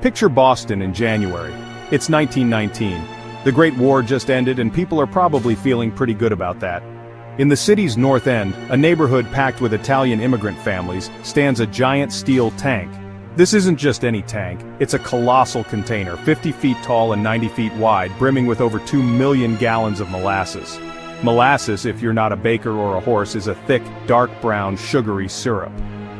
Picture Boston in January. It's 1919. The Great War just ended and people are probably feeling pretty good about that. In the city's north end, a neighborhood packed with Italian immigrant families, stands a giant steel tank. This isn't just any tank, it's a colossal container, 50 feet tall and 90 feet wide, brimming with over 2 million gallons of molasses. Molasses, if you're not a baker or a horse, is a thick, dark brown, sugary syrup.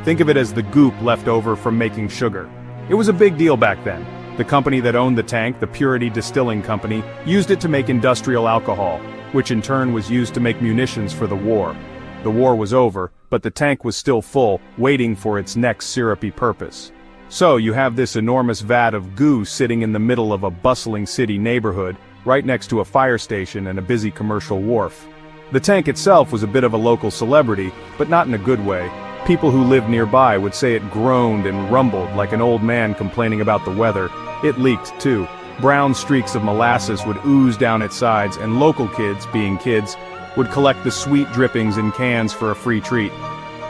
Think of it as the goop left over from making sugar. It was a big deal back then. The company that owned the tank, the Purity Distilling Company, used it to make industrial alcohol, which in turn was used to make munitions for the war. The war was over, but the tank was still full, waiting for its next syrupy purpose. So you have this enormous vat of goo sitting in the middle of a bustling city neighborhood, right next to a fire station and a busy commercial wharf. The tank itself was a bit of a local celebrity, but not in a good way. People who lived nearby would say it groaned and rumbled like an old man complaining about the weather. It leaked, too. Brown streaks of molasses would ooze down its sides, and local kids, being kids, would collect the sweet drippings in cans for a free treat.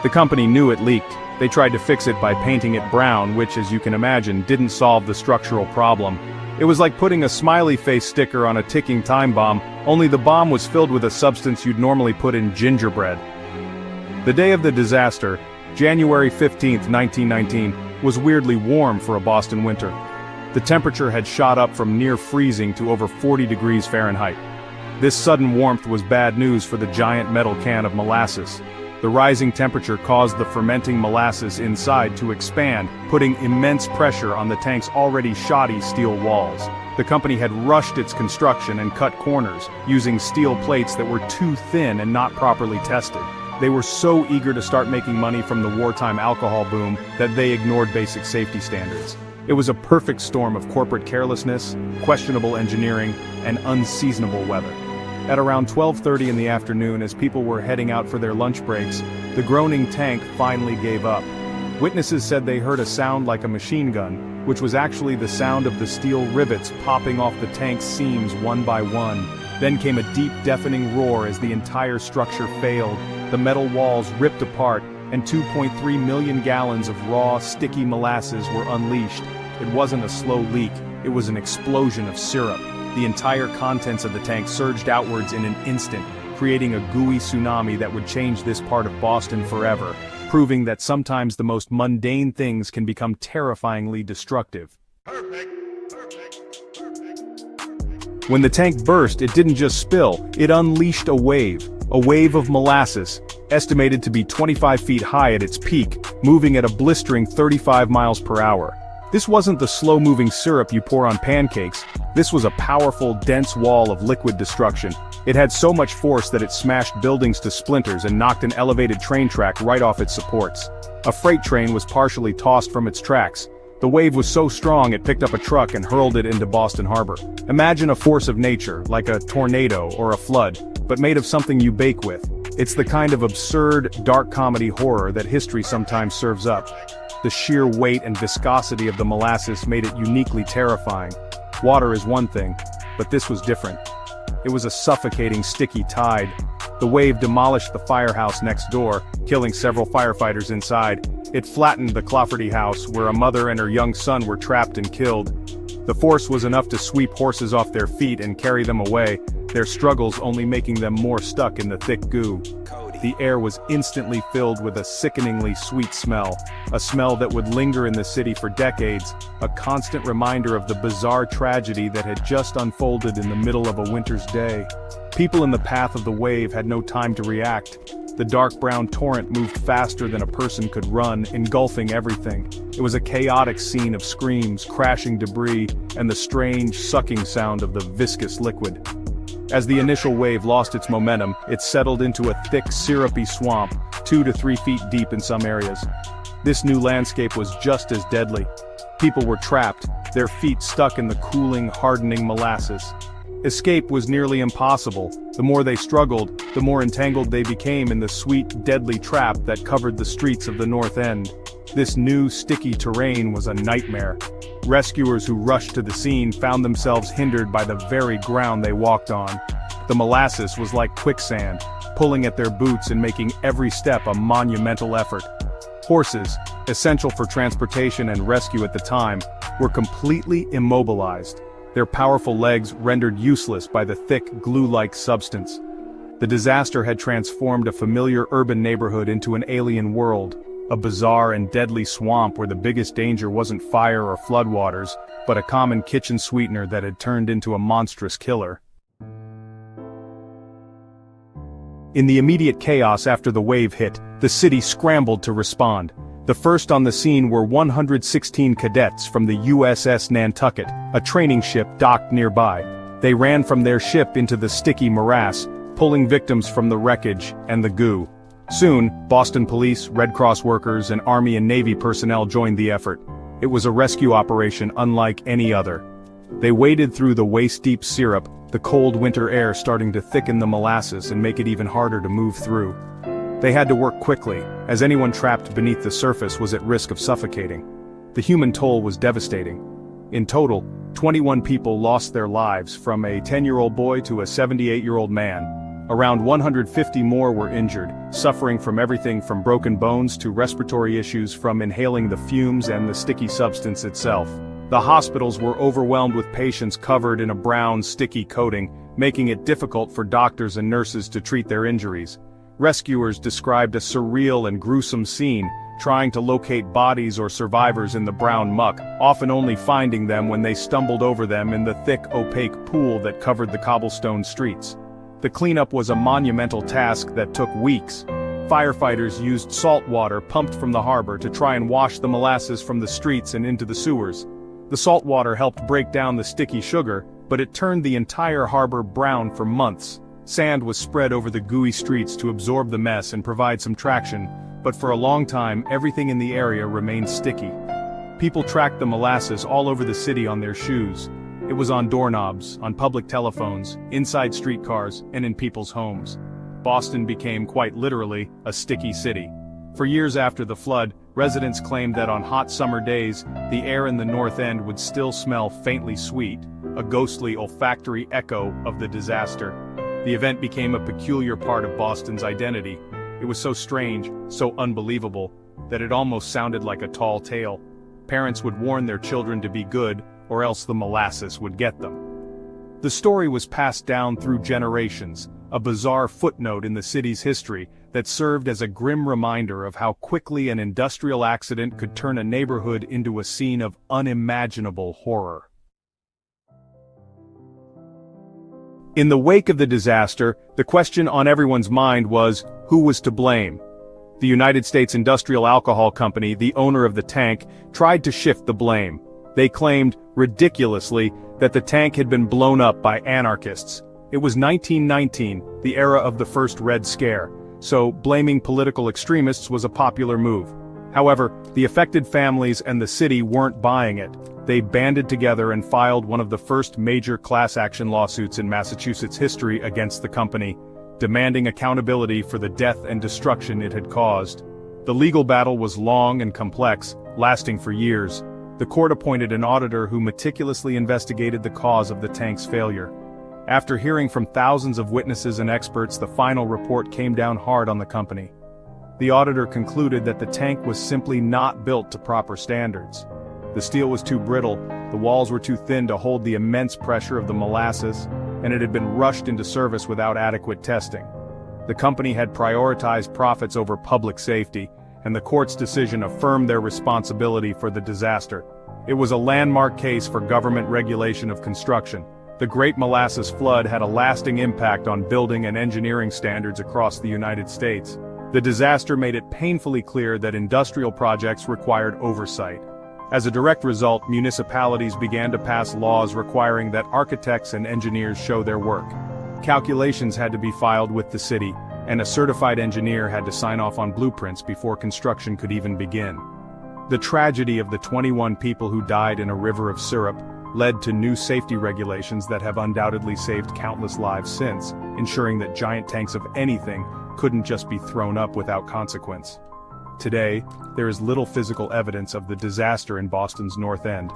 The company knew it leaked. They tried to fix it by painting it brown, which, as you can imagine, didn't solve the structural problem. It was like putting a smiley face sticker on a ticking time bomb, only the bomb was filled with a substance you'd normally put in gingerbread. The day of the disaster, January 15, 1919, was weirdly warm for a Boston winter. The temperature had shot up from near freezing to over 40 degrees Fahrenheit. This sudden warmth was bad news for the giant metal can of molasses. The rising temperature caused the fermenting molasses inside to expand, putting immense pressure on the tank's already shoddy steel walls. The company had rushed its construction and cut corners, using steel plates that were too thin and not properly tested. They were so eager to start making money from the wartime alcohol boom that they ignored basic safety standards. It was a perfect storm of corporate carelessness, questionable engineering, and unseasonable weather. At around 12:30 in the afternoon, as people were heading out for their lunch breaks, the groaning tank finally gave up. Witnesses said they heard a sound like a machine gun, which was actually the sound of the steel rivets popping off the tank's seams one by one. Then came a deep, deafening roar as the entire structure failed. The metal walls ripped apart, and 2.3 million gallons of raw, sticky molasses were unleashed. It wasn't a slow leak, it was an explosion of syrup. The entire contents of the tank surged outwards in an instant, creating a gooey tsunami that would change this part of Boston forever, proving that sometimes the most mundane things can become terrifyingly destructive. When the tank burst, it didn't just spill, it unleashed a wave of molasses, estimated to be 25 feet high at its peak, moving at a blistering 35 miles per hour. This wasn't the slow-moving syrup you pour on pancakes, this was a powerful, dense wall of liquid destruction. It had so much force that it smashed buildings to splinters and knocked an elevated train track right off its supports. A freight train was partially tossed from its tracks. The wave was so strong it picked up a truck and hurled it into Boston Harbor. Imagine a force of nature, like a tornado or a flood, but made of something you bake with. It's the kind of absurd, dark comedy horror that history sometimes serves up. The sheer weight and viscosity of the molasses made it uniquely terrifying. Water is one thing, but this was different. It was a suffocating, sticky tide. The wave demolished the firehouse next door, killing several firefighters inside. It flattened the Clafferty house, where a mother and her young son were trapped and killed. The force was enough to sweep horses off their feet and carry them away, their struggles only making them more stuck in the thick goo. The air was instantly filled with a sickeningly sweet smell, a smell that would linger in the city for decades, a constant reminder of the bizarre tragedy that had just unfolded in the middle of a winter's day. People in the path of the wave had no time to react. The dark brown torrent moved faster than a person could run, engulfing everything. It was a chaotic scene of screams, crashing debris, and the strange sucking sound of the viscous liquid. As the initial wave lost its momentum, it settled into a thick, syrupy swamp, 2 to 3 feet deep in some areas. This new landscape was just as deadly. People were trapped, their feet stuck in the cooling, hardening molasses. Escape was nearly impossible. The more they struggled, the more entangled they became in the sweet, deadly trap that covered the streets of the North End. This new, sticky terrain was a nightmare. Rescuers who rushed to the scene found themselves hindered by the very ground they walked on. The molasses was like quicksand, pulling at their boots and making every step a monumental effort. Horses, essential for transportation and rescue at the time, were completely immobilized, their powerful legs rendered useless by the thick, glue-like substance. The disaster had transformed a familiar urban neighborhood into an alien world, a bizarre and deadly swamp where the biggest danger wasn't fire or floodwaters, but a common kitchen sweetener that had turned into a monstrous killer. In the immediate chaos after the wave hit, the city scrambled to respond. The first on the scene were 116 cadets from the USS Nantucket, a training ship docked nearby. They ran from their ship into the sticky morass, pulling victims from the wreckage and the goo. Soon, Boston police, Red Cross workers, and Army and Navy personnel joined the effort. It was a rescue operation unlike any other. They waded through the waist-deep syrup, the cold winter air starting to thicken the molasses and make it even harder to move through. They had to work quickly, as anyone trapped beneath the surface was at risk of suffocating. The human toll was devastating. In total, 21 people lost their lives, from a 10-year-old boy to a 78-year-old man. Around 150 more were injured, suffering from everything from broken bones to respiratory issues from inhaling the fumes and the sticky substance itself. The hospitals were overwhelmed with patients covered in a brown, sticky coating, making it difficult for doctors and nurses to treat their injuries. Rescuers described a surreal and gruesome scene, trying to locate bodies or survivors in the brown muck, often only finding them when they stumbled over them in the thick, opaque pool that covered the cobblestone streets. The cleanup was a monumental task that took weeks. Firefighters used salt water pumped from the harbor to try and wash the molasses from the streets and into the sewers. The salt water helped break down the sticky sugar, but it turned the entire harbor brown for months. Sand was spread over the gooey streets to absorb the mess and provide some traction, but for a long time everything in the area remained sticky. People tracked the molasses all over the city on their shoes. It was on doorknobs, on public telephones, inside streetcars, and in people's homes. Boston became quite literally a sticky city. For years after the flood, residents claimed that on hot summer days, the air in the North End would still smell faintly sweet, a ghostly olfactory echo of the disaster. The event became a peculiar part of Boston's identity. It was so strange, so unbelievable, that it almost sounded like a tall tale. Parents would warn their children to be good, or else the molasses would get them. The story was passed down through generations, a bizarre footnote in the city's history that served as a grim reminder of how quickly an industrial accident could turn a neighborhood into a scene of unimaginable horror. In the wake of the disaster, the question on everyone's mind was, who was to blame? The United States Industrial Alcohol Company, the owner of the tank, tried to shift the blame. They claimed, ridiculously, that the tank had been blown up by anarchists. It was 1919, the era of the first Red Scare, so blaming political extremists was a popular move. However, the affected families and the city weren't buying it. They banded together and filed one of the first major class action lawsuits in Massachusetts history against the company, demanding accountability for the death and destruction it had caused. The legal battle was long and complex, lasting for years. The court appointed an auditor who meticulously investigated the cause of the tank's failure. After hearing from thousands of witnesses and experts, the final report came down hard on the company. The auditor concluded that the tank was simply not built to proper standards. The steel was too brittle, the walls were too thin to hold the immense pressure of the molasses, and it had been rushed into service without adequate testing. The company had prioritized profits over public safety, and the court's decision affirmed their responsibility for the disaster. It was a landmark case for government regulation of construction. The Great Molasses Flood had a lasting impact on building and engineering standards across the United States. The disaster made it painfully clear that industrial projects required oversight. As a direct result, municipalities began to pass laws requiring that architects and engineers show their work. Calculations had to be filed with the city, and a certified engineer had to sign off on blueprints before construction could even begin. The tragedy of the 21 people who died in a river of syrup led to new safety regulations that have undoubtedly saved countless lives since, ensuring that giant tanks of anything couldn't just be thrown up without consequence. Today, there is little physical evidence of the disaster in Boston's North End.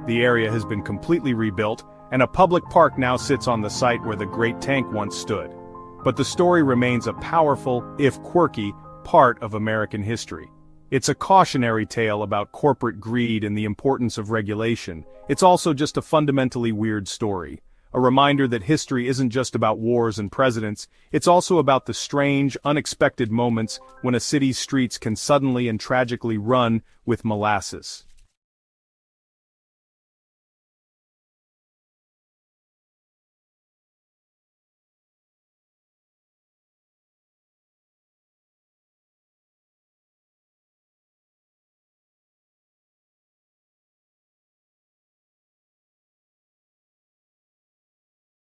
The area has been completely rebuilt, and a public park now sits on the site where the Great Tank once stood. But the story remains a powerful, if quirky, part of American history. It's a cautionary tale about corporate greed and the importance of regulation. It's also just a fundamentally weird story. A reminder that history isn't just about wars and presidents, it's also about the strange, unexpected moments when a city's streets can suddenly and tragically run with molasses.